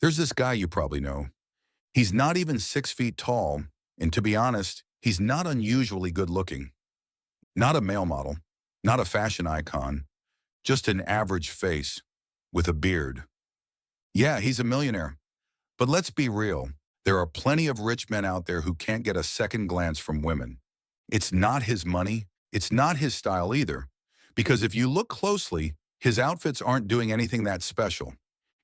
There's this guy you probably know. He's not even 6 feet tall, and to be honest, he's not unusually good looking. Not a male model, not a fashion icon, just an average face with a beard. Yeah, he's a millionaire. But let's be real. There are plenty of rich men out there who can't get a second glance from women. It's not his money. It's not his style either. Because if you look closely, his outfits aren't doing anything that special.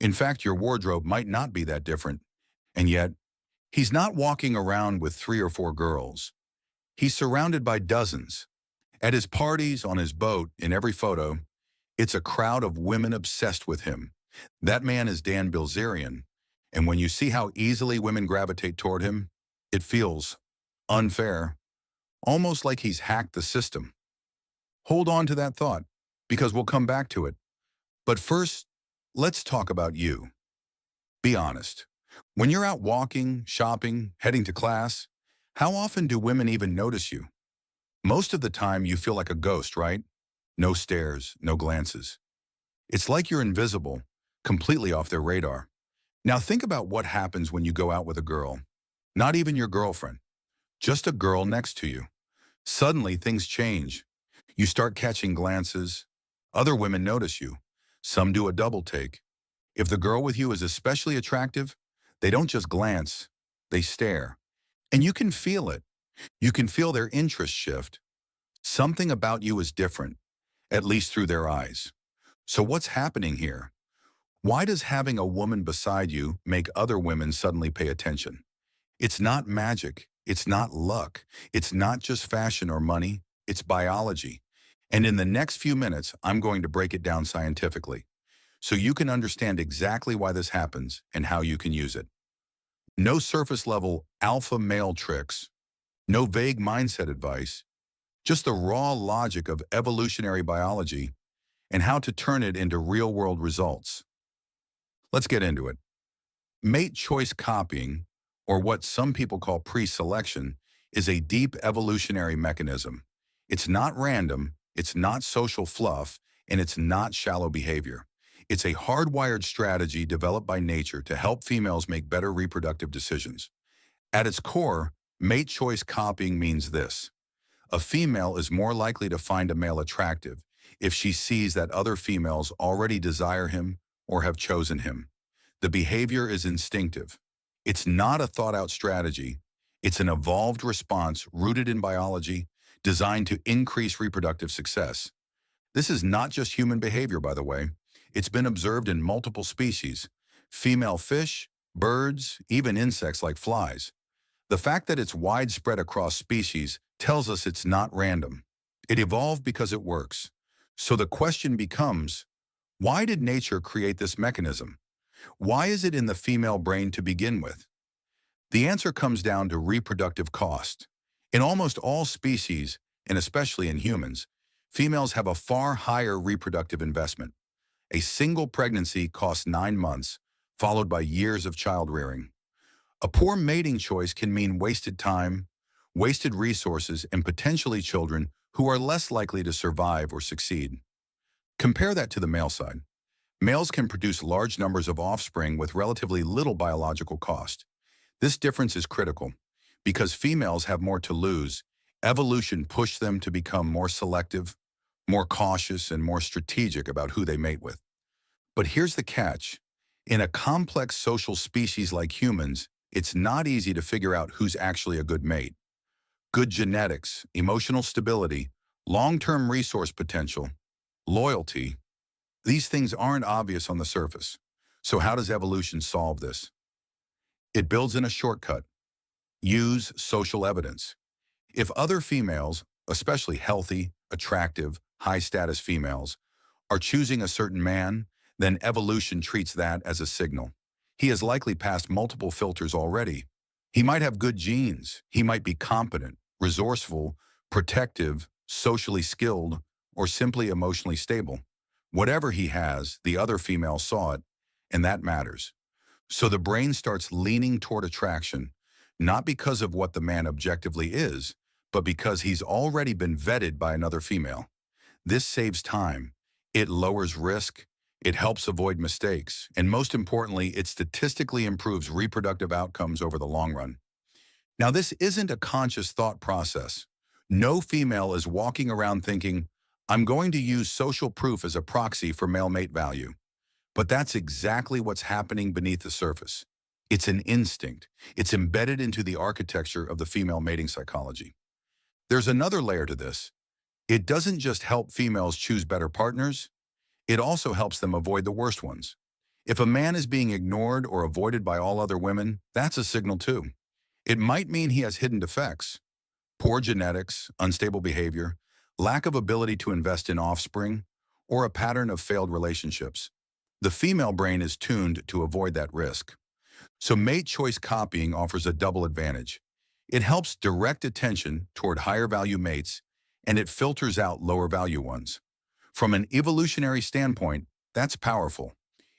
In fact, your wardrobe might not be that different. And yet, he's not walking around with 3 or 4 girls. He's surrounded by dozens. At his parties, on his boat, in every photo, it's a crowd of women obsessed with him. That man is Dan Bilzerian. And when you see how easily women gravitate toward him, it feels unfair, almost like he's hacked the system. Hold on to that thought, because we'll come back to it. But first, let's talk about you. Be honest. When you're out walking, shopping, heading to class, how often do women even notice you? Most of the time, you feel like a ghost, right? No stares, no glances. It's like you're invisible, completely off their radar. Now think about what happens when you go out with a girl. Not even your girlfriend, just a girl next to you. Suddenly, things change. You start catching glances. Other women notice you. Some do a double take. If the girl with you is especially attractive, they don't just glance, they stare. And you can feel it. You can feel their interest shift. Something about you is different, at least through their eyes. So what's happening here? Why does having a woman beside you make other women suddenly pay attention? It's not magic. It's not luck. It's not just fashion or money. It's biology. And in the next few minutes, I'm going to break it down scientifically, so you can understand exactly why this happens and how you can use it. No surface-level alpha male tricks, no vague mindset advice, just the raw logic of evolutionary biology and how to turn it into real-world results. Let's get into it. Mate choice copying, or what some people call preselection, is a deep evolutionary mechanism. It's not random, it's not social fluff, and it's not shallow behavior. It's a hardwired strategy developed by nature to help females make better reproductive decisions. At its core, mate choice copying means this. A female is more likely to find a male attractive if she sees that other females already desire him or have chosen him. The behavior is instinctive. It's not a thought-out strategy. It's an evolved response rooted in biology, designed to increase reproductive success. This is not just human behavior, by the way. It's been observed in multiple species: female fish, birds, even insects like flies. The fact that it's widespread across species tells us it's not random. It evolved because it works. So the question becomes, why did nature create this mechanism? Why is it in the female brain to begin with? The answer comes down to reproductive cost. In almost all species, and especially in humans, females have a far higher reproductive investment. A single pregnancy costs 9 months, followed by years of child rearing. A poor mating choice can mean wasted time, wasted resources, and potentially children who are less likely to survive or succeed. Compare that to the male side. Males can produce large numbers of offspring with relatively little biological cost. This difference is critical. Because females have more to lose, evolution pushed them to become more selective, more cautious, and more strategic about who they mate with. But here's the catch. In a complex social species like humans, it's not easy to figure out who's actually a good mate. Good genetics, emotional stability, long-term resource potential, loyalty, these things aren't obvious on the surface. So how does evolution solve this? It builds in a shortcut. Use social evidence. If other females, especially healthy, attractive, high-status females, are choosing a certain man, then evolution treats that as a signal. He has likely passed multiple filters already. He might have good genes. He might be competent, resourceful, protective, socially skilled, or simply emotionally stable. Whatever he has, the other female saw it, and that matters. So the brain starts leaning toward attraction, not because of what the man objectively is, but because he's already been vetted by another female. This saves time. It lowers risk, It helps avoid mistakes, and most importantly, it statistically improves reproductive outcomes over the long run. Now, this isn't a conscious thought process. No female is walking around thinking, I'm going to use social proof as a proxy for male mate value. But that's exactly what's happening beneath the surface. It's an instinct. It's embedded into the architecture of the female mating psychology. There's another layer to this. It doesn't just help females choose better partners, it also helps them avoid the worst ones. If a man is being ignored or avoided by all other women, that's a signal too. It might mean he has hidden defects, poor genetics, unstable behavior, lack of ability to invest in offspring, or a pattern of failed relationships. The female brain is tuned to avoid that risk. So mate choice copying offers a double advantage. It helps direct attention toward higher value mates, and it filters out lower value ones. From an evolutionary standpoint, that's powerful.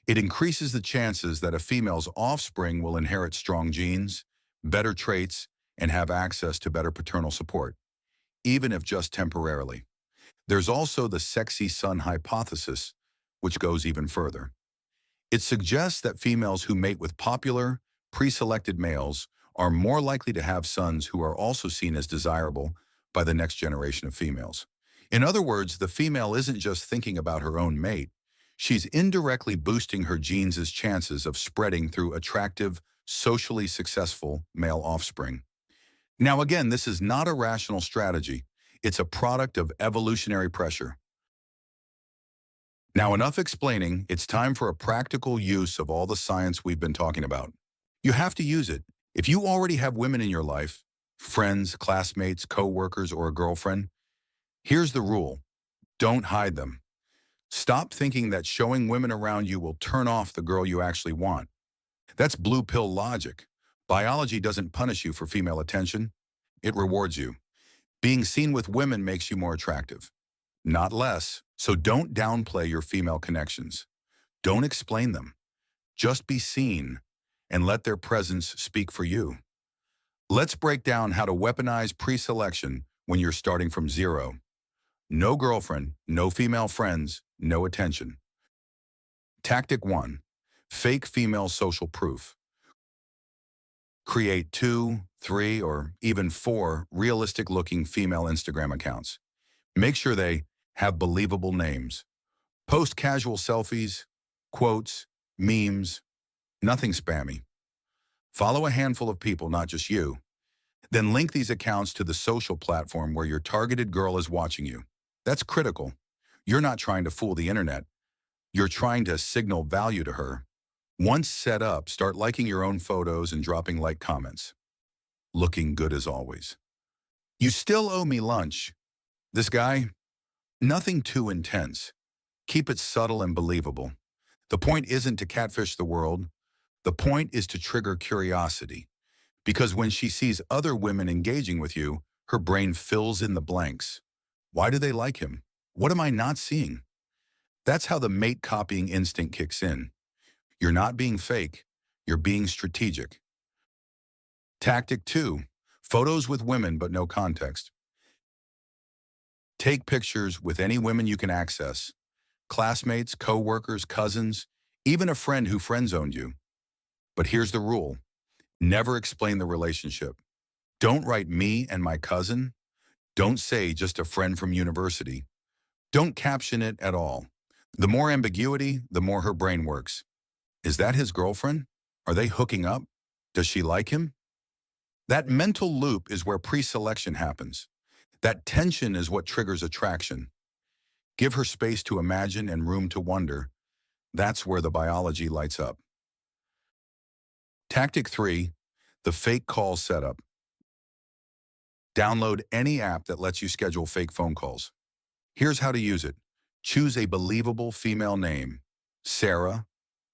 It increases the chances that a female's offspring will inherit strong genes, better traits, and have access to better paternal support, even if just temporarily. There's also the sexy son hypothesis, which goes even further. It suggests that females who mate with popular, pre-selected males are more likely to have sons who are also seen as desirable by the next generation of females. In other words, the female isn't just thinking about her own mate. She's indirectly boosting her genes' chances of spreading through attractive, socially successful male offspring. Now again, this is not a rational strategy. It's a product of evolutionary pressure. Now enough explaining, it's time for a practical use of all the science we've been talking about. You have to use it. If you already have women in your life, friends, classmates, co-workers, or a girlfriend, here's the rule. Don't hide them. Stop thinking that showing women around you will turn off the girl you actually want. That's blue pill logic. Biology doesn't punish you for female attention. It rewards you. Being seen with women makes you more attractive, not less. So don't downplay your female connections. Don't explain them. Just be seen and let their presence speak for you. Let's break down how to weaponize pre-selection when you're starting from zero. No girlfriend, no female friends, no attention. Tactic 1. Fake female social proof. Create 2, 3, or even 4 realistic-looking female Instagram accounts. Make sure they have believable names. Post casual selfies, quotes, memes, nothing spammy. Follow a handful of people, not just you. Then link these accounts to the social platform where your targeted girl is watching you. That's critical. You're not trying to fool the internet. You're trying to signal value to her. Once set up, start liking your own photos and dropping like comments. Looking good as always. You still owe me lunch. This guy? Nothing too intense. Keep it subtle and believable. The point isn't to catfish the world. The point is to trigger curiosity. Because when she sees other women engaging with you, her brain fills in the blanks. Why do they like him? What am I not seeing? That's how the mate copying instinct kicks in. You're not being fake. You're being strategic. Tactic 2. Photos with women but no context. Take pictures with any women you can access. Classmates, co-workers, cousins, even a friend who friend-zoned you. But here's the rule. Never explain the relationship. Don't write me and my cousin. Don't say just a friend from university. Don't caption it at all. The more ambiguity, the more her brain works. Is that his girlfriend? Are they hooking up? Does she like him? That mental loop is where pre-selection happens. That tension is what triggers attraction. Give her space to imagine and room to wonder. That's where the biology lights up. Tactic 3, the fake call setup. Download any app that lets you schedule fake phone calls. Here's how to use it. Choose a believable female name. Sarah,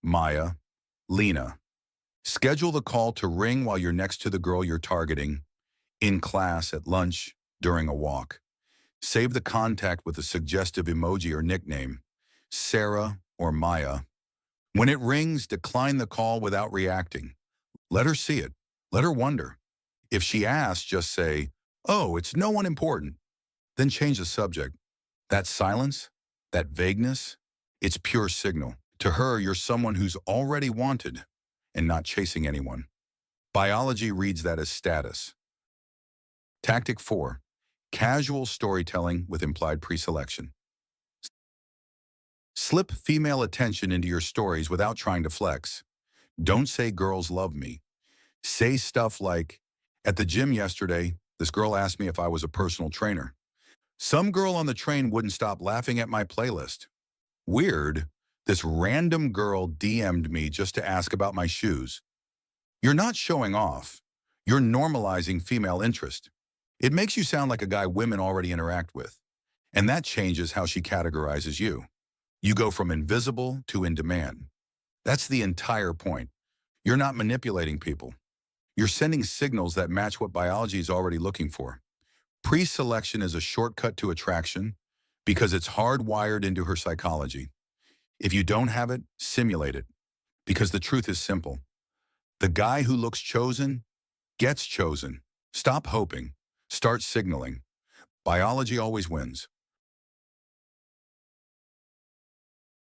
Maya, Lena. Schedule the call to ring while you're next to the girl you're targeting, in class, at lunch, during a walk. Save the contact with a suggestive emoji or nickname, Sarah or Maya. When it rings, decline the call without reacting. Let her see it. Let her wonder. If she asks, just say, "Oh, it's no one important." Then change the subject. That silence, that vagueness, it's pure signal. To her, you're someone who's already wanted and not chasing anyone. Biology reads that as status. Tactic 4. Casual storytelling with implied preselection. Slip female attention into your stories without trying to flex. Don't say girls love me. Say stuff like, at the gym yesterday, this girl asked me if I was a personal trainer. Some girl on the train wouldn't stop laughing at my playlist. Weird, this random girl DM'd me just to ask about my shoes. You're not showing off. You're normalizing female interest. It makes you sound like a guy women already interact with. And that changes how she categorizes you. You go from invisible to in demand. That's the entire point. You're not manipulating people. You're sending signals that match what biology is already looking for. Preselection is a shortcut to attraction because it's hardwired into her psychology. If you don't have it, simulate it. Because the truth is simple. The guy who looks chosen gets chosen. Stop hoping. Start signaling. Biology always wins.